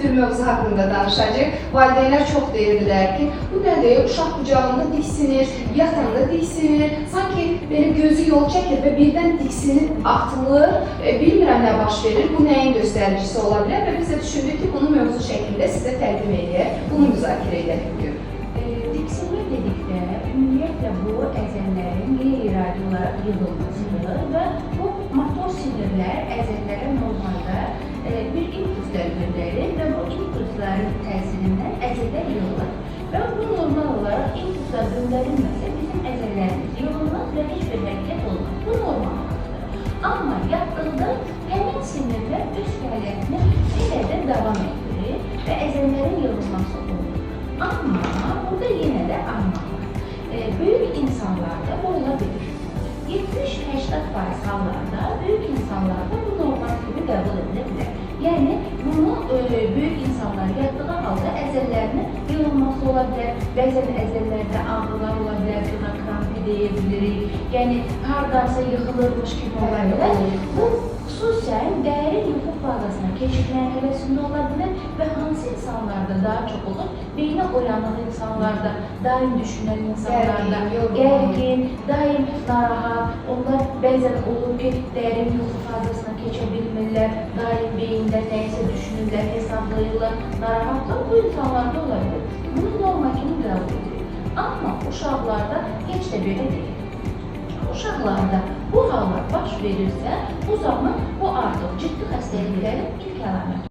Bir mövzu haqqında danışacağıq. Valideynlər çox deyirdilər ki, bu nədir? Uşaq qucağında diksinir, yatanda diksinir, sanki benim gözü yol çəkir və birdən diksinib atılır. Bilmirəm nə baş verir, bu nəyin göstəricisi ola bilər və biz də düşündük ki, bunu mövzu şəklində sizə təqdim edək, bunu müzakirə edək bugün. Diksinmə dedikdə, ümumiyyətlə bu əzəllərin qeyri-iradi olaraq yığılmasıdır və bu motor sinirlər əzəllərə normalda bir impulslar göndərir və bu impulsların təsirindən əzəllər yığılır. Və bu normal olaraq impulslar göndərilməsə bizim əzəllərimiz yığılmaz və heç bir hərəkət olmaz. Bu normaldır. Amma yatdıqda həmin sinirlər öz fəaliyyətini belə də davam etdirir və əzəllərin yığılması olur. Amma burada yenə də amma var. Böyük insanlarda bu ola bilir. 70-80% hallarda böyük insanlarda bu normal kimi qəbul edilə bilər. Yəni, bunu böyük insanlar yatdığı halda əzəllərinin yığılması ola bilər, bəzən əzəllərdə ağrılar ola bilər, buna krampi deyə bilirik. Yəni, hardansa yıxılırmış kimi ola bilər. Bu, xüsusən dərin yuxu fazasına keçid mərhələsində ola bilər və hansı insanlarda daha çox olur? Beyni oyanıq insanlarda, daim düşünən insanlarda, gərgin, daim narahat, onlar bəzən olur ki, dərin yuxu fazasına keçə bilmirlər, daim beyində nəysə düşünürlər, hesablayırlar, narahatlar bu insanlarda ola bilir. Bunu normal kimi qəbul edilir. Amma uşaqlarda heç də belə deyil. Uşaqlarda bu hallar baş verirsə, bu zaman bu artıq ciddi xəstəliklərin ilk əlamətidir.